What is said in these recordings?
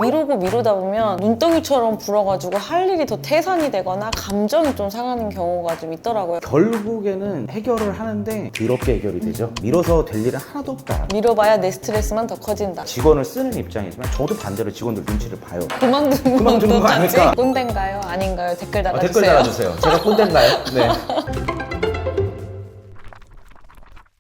미루고 미루다 보면 눈덩이처럼 불어가지고 할 일이 더 태산이 되거나 감정이 좀 상하는 경우가 좀 있더라고요. 결국에는 해결을 하는데 더럽게 해결이 되죠. 미뤄서 될 일은 하나도 없다. 미뤄봐야 내 스트레스만 더 커진다. 직원을 쓰는 입장이지만 저도 반대로 직원들 눈치를 봐요. 그만두는 그만두는 거 아닐까? 꼰대인가요? 아닌가요? 댓글 달아주세요. 댓글 달아주세요. 제가 꼰대인가요? 네.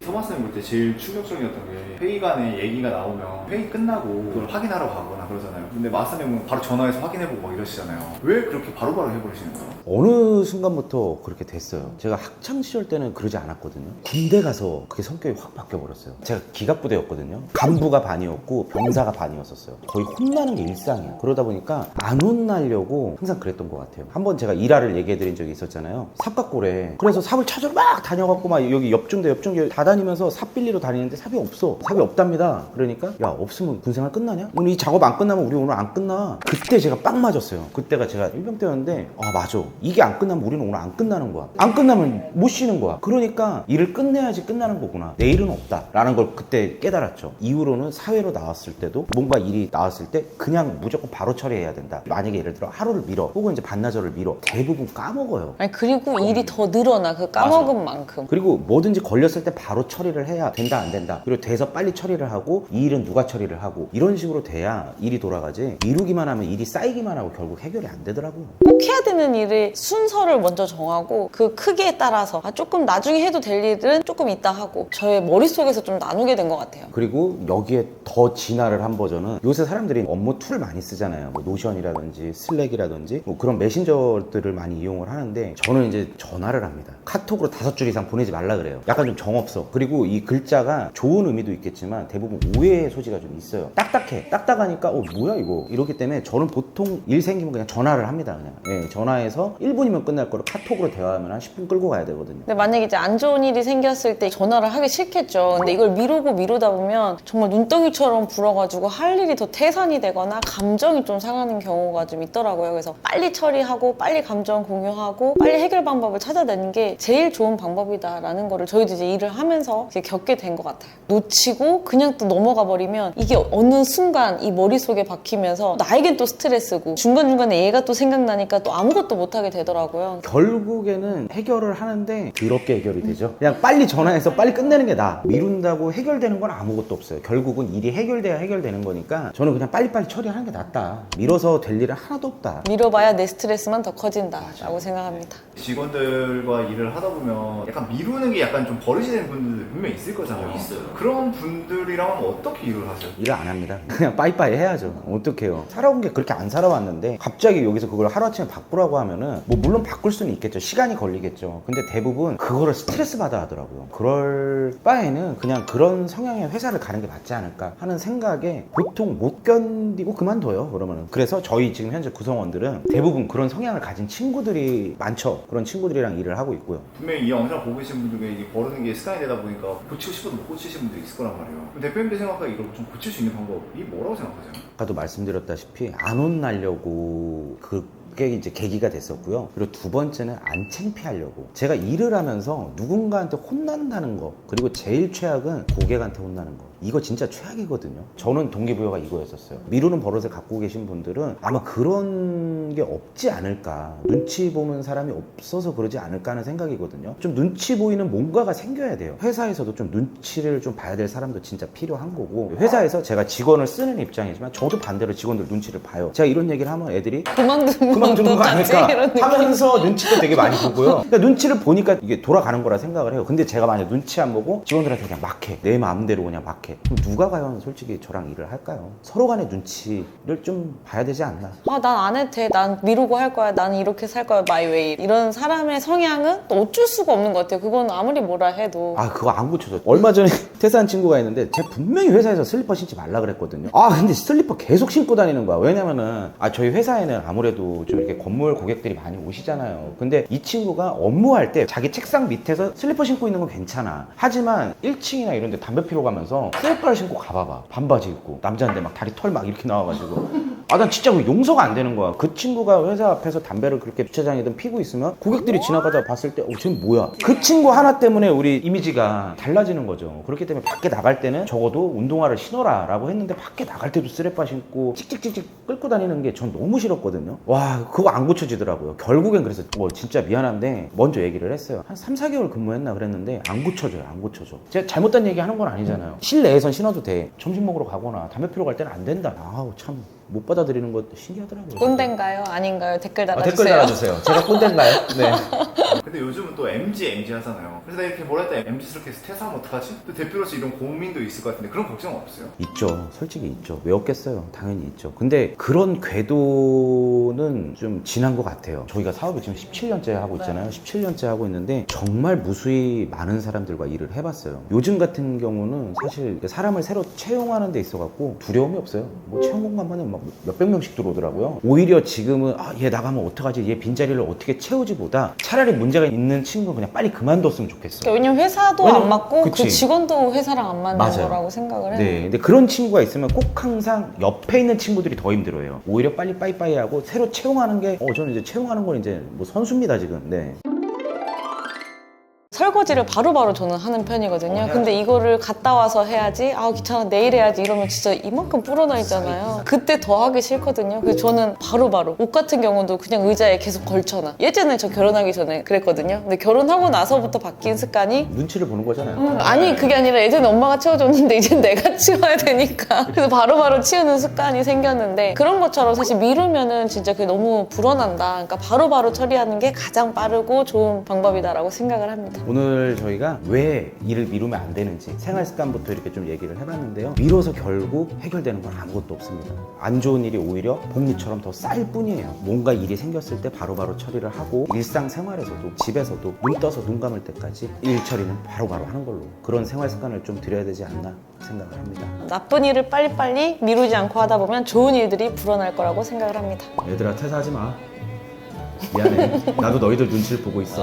토마스는 볼 때 제일 충격적이었던 게 회의 간에 얘기가 나오면 회의 끝나고 그걸 확인하러 가거나 그러잖아요. 근데 마스님은 바로 전화해서 확인해보고 막 이러시잖아요. 왜 그렇게 바로바로 해버리시는 거예요? 어느 순간부터 그렇게 됐어요. 제가 학창시절 때는 그러지 않았거든요. 군대 가서 그게 성격이 확 바뀌어버렸어요. 제가 기갑부대였거든요. 간부가 반이었고 병사가 반이었었어요. 거의 혼나는 게 일상이에요. 그러다 보니까 안 혼나려고 항상 그랬던 것 같아요. 한번 제가 일화를 얘기해드린 적이 있었잖아요. 삽각고래. 그래서 삽을 찾으러 막 다녀갖고 막 여기 옆중대 다 다니면서 삽 빌리러 다니는데 삽이 없어. 삽이 없답니다. 그러니까 야, 없으면 군생활 끝나냐? 오늘 이 작업 안 끝나면 우리 오늘 안 끝나. 그때 제가 빵 맞았어요. 그때가 제가 일병 때였는데 아 맞아. 이게 안 끝나면 우리는 오늘 안 끝나는 거야. 안 끝나면 못 쉬는 거야. 그러니까 일을 끝내야지 끝나는 거구나. 내일은 없다 라는 걸 그때 깨달았죠. 이후로는 사회로 나왔을 때도 뭔가 일이 나왔을 때 그냥 무조건 바로 처리해야 된다. 만약에 예를 들어 하루를 미뤄 혹은 이제 반나절을 미뤄 대부분 까먹어요. 아니 그리고 일이 더 늘어나 그 까먹은 만큼. 그리고 뭐든지 걸렸을 때 바로 처리를 해야 된다 안 된다. 그리고 돼서 빨리 처리를 하고 이 일은 누가 처리를 하고 이런 식으로 돼야 일이 돌아가지. 미루기만 하면 일이 쌓이기만 하고 결국 해결이 안 되더라고요. 꼭 해야 되는 일의 순서를 먼저 정하고 그 크기에 따라서 조금 나중에 해도 될 일은 조금 이따 하고 저의 머릿속에서 좀 나누게 된 것 같아요. 그리고 여기에 더 진화를 한 버전은 요새 사람들이 업무 툴 많이 쓰잖아요. 뭐 노션이라든지 슬랙이라든지 뭐 그런 메신저들을 많이 이용을 하는데 저는 이제 전화를 합니다. 카톡으로 5줄 이상 보내지 말라 그래요. 약간 좀 정없어. 그리고 이 글자가 좋은 의미도 있겠지만 대부분 오해의 소지가 좀 있어요. 딱딱해. 딱딱하니까 뭐야 이거. 이렇기 때문에 저는 보통 일 생기면 그냥 전화를 합니다. 그냥 전화해서 1분이면 끝날 거를 카톡으로 대화하면 한 10분 끌고 가야 되거든요. 근데 만약에 이제 안 좋은 일이 생겼을 때 전화를 하기 싫겠죠. 근데 이걸 미루고 미루다 보면 정말 눈덩이처럼 불어가지고 할 일이 더 태산이 되거나 감정이 좀 상하는 경우가 좀 있더라고요. 그래서 빨리 처리하고 빨리 감정 공유하고 빨리 해결 방법을 찾아내는 게 제일 좋은 방법이다라는 거를 저희도 이제 일을 하면서 이제 겪게 된 것 같아요. 놓치고 그냥 또 넘어가 버리면 이게 어느 순간 이 머릿속에 박히면서 나에겐 또 스트레스고 중간중간에 얘가 또 생각나니까 또 아무것도 못하게 되더라고요. 결국에는 해결을 하는데 더럽게 해결이 되죠. 그냥 빨리 전화해서 빨리 끝내는 게 나아. 미룬다고 해결되는 건 아무것도 없어요. 결국은 일이 해결돼야 해결되는 거니까 저는 그냥 빨리빨리 처리하는 게 낫다. 미뤄서 될 일은 하나도 없다. 미뤄봐야 내 스트레스만 더 커진다라고 생각합니다. 직원들과 일을 하다 보면 약간 미루는 게 약간 좀 버릇이 되는 분들 분명히 있을 거잖아요. 있어요. 그런 분들이랑 어떻게 일을 하세요? 일을 안 합니다. 그냥 빠이빠이 해야죠. 어떡해요. 살아온 게 그렇게 안 살아왔는데 갑자기 여기서 그걸 하루아침에 바꾸라고 하면은 뭐 물론 바꿀 수는 있겠죠. 시간이 걸리겠죠. 근데 대부분 그거를 스트레스 받아 하더라고요. 그럴 바에는 그냥 그런 성향의 회사를 가는 게 맞지 않을까 하는 생각에 보통 못 견디고 그만둬요. 그러면은. 그래서 저희 지금 현재 구성원들은 대부분 그런 성향을 가진 친구들이 많죠. 그런 친구들이랑 일을 하고 있고요. 분명히 이 영상 보고 계신 분들 중에 이게 버르는 게 습관이 되다 보니까 고치고 싶어도 못 고치시는 분들 있을 거란 말이에요. 그럼 대표님들 생각하기에 이걸 좀 고칠 수 있는 방법이 뭐라고 생각하세요? 아까도 말씀드렸다시피 안 혼나려고 그게 이제 계기가 됐었고요. 그리고 두 번째는 안 창피하려고. 제가 일을 하면서 누군가한테 혼난다는 거, 그리고 제일 최악은 고객한테 혼나는 거. 이거 진짜 최악이거든요. 저는 동기부여가 이거였었어요. 미루는 버릇을 갖고 계신 분들은 아마 그런 게 없지 않을까. 눈치 보는 사람이 없어서 그러지 않을까 하는 생각이거든요. 좀 눈치 보이는 뭔가가 생겨야 돼요. 회사에서도 좀 눈치를 좀 봐야 될 사람도 진짜 필요한 거고, 회사에서 제가 직원을 쓰는 입장이지만 저도 반대로 직원들 눈치를 봐요. 제가 이런 얘기를 하면 애들이 그만두는 거 아닐까 하면서 눈치도 되게 많이 보고요. 그러니까 눈치를 보니까 이게 돌아가는 거라 생각을 해요. 근데 제가 만약 눈치 안 보고 직원들한테 그냥 막 해. 내 마음대로 그냥 막 해. 그럼 누가 과연 솔직히 저랑 일을 할까요? 서로 간의 눈치를 좀 봐야 되지 않나. 난 안 해도 돼. 난 미루고 할 거야. 나는 이렇게 살 거야. 마이 웨이. 이런 사람의 성향은 또 어쩔 수가 없는 것 같아요. 그건 아무리 뭐라 해도. 그거 안 고쳐져. 얼마 전에 퇴사한 친구가 있는데 제가 분명히 회사에서 슬리퍼 신지 말라 그랬거든요. 근데 슬리퍼 계속 신고 다니는 거야. 왜냐면은 저희 회사에는 아무래도 좀 이렇게 건물 고객들이 많이 오시잖아요. 근데 이 친구가 업무할 때 자기 책상 밑에서 슬리퍼 신고 있는 건 괜찮아. 하지만 1층이나 이런 데 담배 피러 가면서 슬리퍼를 신고 가봐봐. 반바지 입고 남자인데 막 다리 털 막 이렇게 나와가지고 아, 난 진짜 용서가 안 되는 거야. 그 친구가 회사 앞에서 담배를 그렇게 주차장이든 피고 있으면 고객들이 지나가다 봤을 때 쟤는 뭐야? 그 친구 하나 때문에 우리 이미지가 달라지는 거죠. 그렇기 때문에 밖에 나갈 때는 적어도 운동화를 신어라 라고 했는데 밖에 나갈 때도 쓰레빠 신고 찍찍찍찍 끌고 다니는 게 전 너무 싫었거든요. 와, 그거 안 고쳐지더라고요. 결국엔 그래서 진짜 미안한데 먼저 얘기를 했어요. 한 3, 4개월 근무했나 그랬는데 안 고쳐져요. 안 고쳐져. 제가 잘못된 얘기 하는 건 아니잖아요. 실내에선 신어도 돼. 점심 먹으러 가거나 담배 피러 갈 때는 안 된다. 아우, 참 못 받아들이는 것도 신기하더라고요. 꼰대인가요? 아닌가요? 댓글 달아주세요. 댓글 달아주세요. 제가 꼰대인가요? 네. 근데 요즘은 또 MG 하잖아요. 그래서 내가 이렇게 뭐라 했다 MG스럽게 퇴사하면 어떡하지? 또 대표로서 이런 고민도 있을 것 같은데 그런 걱정은 없어요? 있죠. 솔직히 있죠. 왜 없겠어요? 당연히 있죠. 근데 그런 궤도는 좀 지난 것 같아요. 저희가 사업을 지금 17년째 하고 있잖아요. 17년째 하고 있는데 정말 무수히 많은 사람들과 일을 해봤어요. 요즘 같은 경우는 사실 사람을 새로 채용하는 데 있어갖고 두려움이 없어요. 뭐 채용 공간만에 막 몇백 명씩 들어오더라고요. 오히려 지금은 얘 나가면 어떡하지? 얘 빈자리를 어떻게 채우지 보다 차라리 문제가 있는 친구 그냥 빨리 그만뒀으면 좋겠어. 왜냐면 회사도 안 맞고 그치. 그 직원도 회사랑 안 맞는 맞아요. 거라고 생각을 해요. 네, 근데 그런 친구가 있으면 꼭 항상 옆에 있는 친구들이 더 힘들어요. 오히려 빨리 빠이빠이 하고 새로 채용하는 게 저는 이제 채용하는 건 이제 뭐 선수입니다 지금. 네. 설거지를 바로바로 저는 하는 편이거든요. 해야죠. 근데 이거를 갔다 와서 해야지, 귀찮아, 내일 해야지 이러면 진짜 이만큼 불어나 있잖아요. 그때 더 하기 싫거든요. 그래서 저는 바로바로 옷 같은 경우도 그냥 의자에 계속 걸쳐놔. 예전에 저 결혼하기 전에 그랬거든요. 근데 결혼하고 나서부터 바뀐 습관이 눈치를 보는 거잖아요. 아니 그게 아니라 예전에 엄마가 치워줬는데 이제 내가 치워야 되니까 그래서 바로바로 치우는 습관이 생겼는데 그런 것처럼 사실 미루면은 진짜 그게 너무 불어난다. 그러니까 바로바로 처리하는 게 가장 빠르고 좋은 방법이다라고 생각을 합니다. 오늘 저희가 왜 일을 미루면 안 되는지 생활 습관부터 이렇게 좀 얘기를 해봤는데요. 미뤄서 결국 해결되는 건 아무것도 없습니다. 안 좋은 일이 오히려 복리처럼 더 쌓일 뿐이에요. 뭔가 일이 생겼을 때 바로바로 처리를 하고 일상생활에서도 집에서도 눈 떠서 눈 감을 때까지 일 처리는 바로바로 하는 걸로 그런 생활 습관을 좀 들여야 되지 않나 생각을 합니다. 나쁜 일을 빨리빨리 미루지 않고 하다 보면 좋은 일들이 불어날 거라고 생각을 합니다. 얘들아 퇴사하지 마. 미안해. 나도 너희들 눈치를 보고 있어.